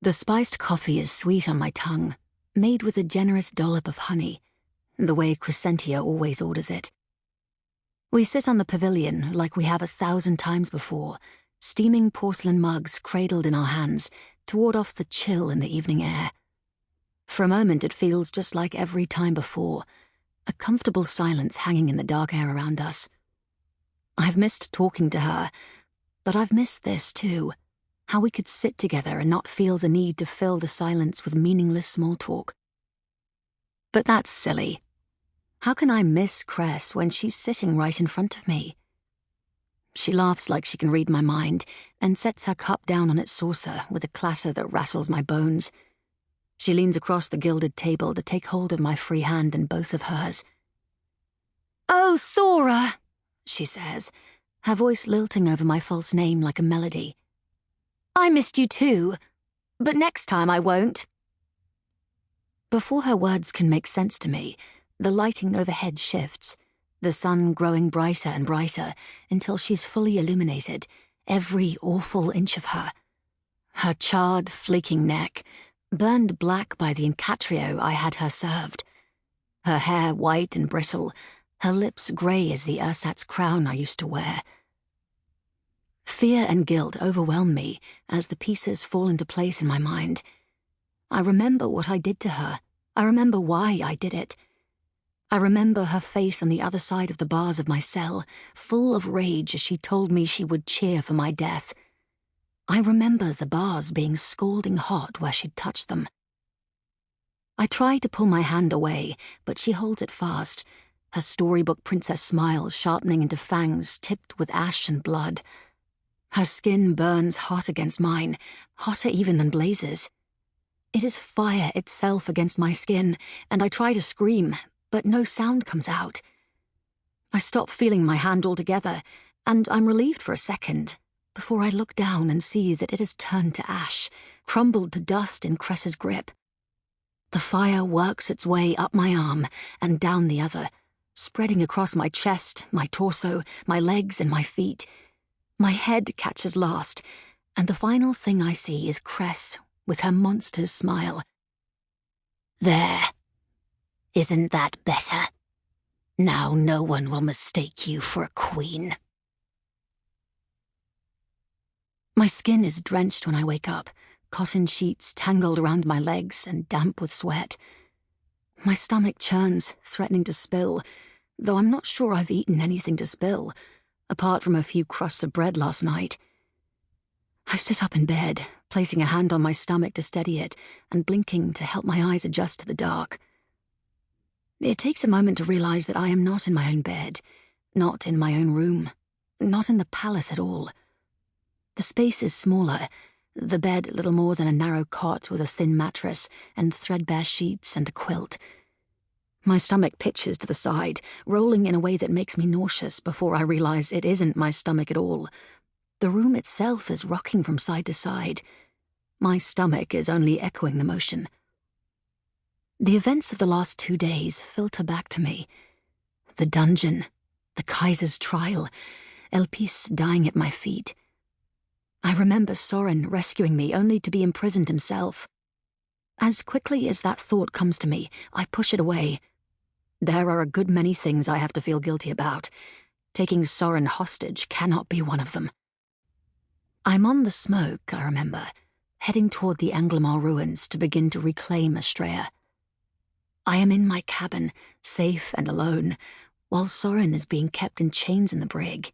The spiced coffee is sweet on my tongue, made with a generous dollop of honey, the way Crescentia always orders it. We sit on the pavilion like we have 1,000 times before, steaming porcelain mugs cradled in our hands to ward off the chill in the evening air. For a moment it feels just like every time before, a comfortable silence hanging in the dark air around us. I've missed talking to her, but I've missed this too. How we could sit together and not feel the need to fill the silence with meaningless small talk. But that's silly. How can I miss Cress when she's sitting right in front of me? She laughs like she can read my mind and sets her cup down on its saucer with a clatter that rattles my bones. She leans across the gilded table to take hold of my free hand in both of hers. "Oh, Thora," she says, her voice lilting over my false name like a melody. "I missed you too, but next time I won't." Before her words can make sense to me, the lighting overhead shifts, the sun growing brighter and brighter until she's fully illuminated, every awful inch of her. Her charred, flaking neck, burned black by the incatrio I had her served. Her hair white and brittle, her lips grey as the ersatz crown I used to wear. Fear and guilt overwhelm me as the pieces fall into place in my mind. I remember what I did to her. I remember why I did it. I remember her face on the other side of the bars of my cell, full of rage as she told me she would cheer for my death. I remember the bars being scalding hot where she'd touched them. I try to pull my hand away, but she holds it fast, her storybook princess smile sharpening into fangs tipped with ash and blood. Her skin burns hot against mine, hotter even than blazes. It is fire itself against my skin, and I try to scream, but no sound comes out. I stop feeling my hand altogether, and I'm relieved for a second, before I look down and see that it has turned to ash, crumbled to dust in Cress's grip. The fire works its way up my arm and down the other, spreading across my chest, my torso, my legs, and my feet. My head catches last, and the final thing I see is Cress with her monster's smile. "There. Isn't that better? Now no one will mistake you for a queen." My skin is drenched when I wake up, cotton sheets tangled around my legs and damp with sweat. My stomach churns, threatening to spill, though I'm not sure I've eaten anything to spill, apart from a few crusts of bread last night. I sit up in bed, placing a hand on my stomach to steady it and blinking to help my eyes adjust to the dark. It takes a moment to realize that I am not in my own bed, not in my own room, not in the palace at all. The space is smaller, the bed little more than a narrow cot with a thin mattress and threadbare sheets and a quilt. My stomach pitches to the side, rolling in a way that makes me nauseous before I realize it isn't my stomach at all. The room itself is rocking from side to side. My stomach is only echoing the motion. The events of the last 2 days filter back to me. The dungeon, the Kaiser's trial, Elpis dying at my feet. I remember Soren rescuing me only to be imprisoned himself. As quickly as that thought comes to me, I push it away. There are a good many things I have to feel guilty about. Taking Soren hostage cannot be one of them. I'm on the smoke, I remember, heading toward the Anglemar ruins to begin to reclaim Estrella. I am in my cabin, safe and alone, while Soren is being kept in chains in the brig.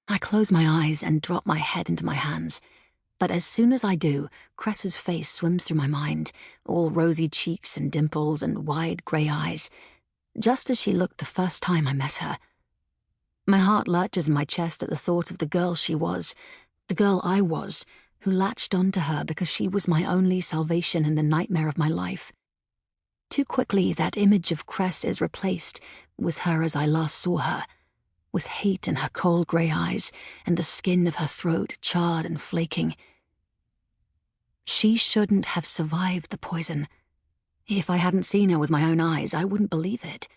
I close my eyes and drop my head into my hands, but as soon as I do, Cress's face swims through my mind, all rosy cheeks and dimples and wide grey eyes, just as she looked the first time I met her. My heart lurches in my chest at the thought of the girl she was, the girl I was, who latched onto her because she was my only salvation in the nightmare of my life. Too quickly that image of Cress is replaced with her as I last saw her, with hate in her cold grey eyes and the skin of her throat charred and flaking. She shouldn't have survived the poison. If I hadn't seen her with my own eyes, I wouldn't believe it.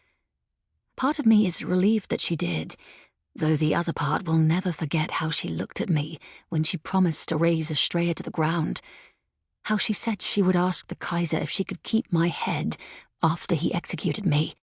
Part of me is relieved that she did, though the other part will never forget how she looked at me when she promised to raze Estrella to the ground, how she said she would ask the Kaiser if she could keep my head after he executed me.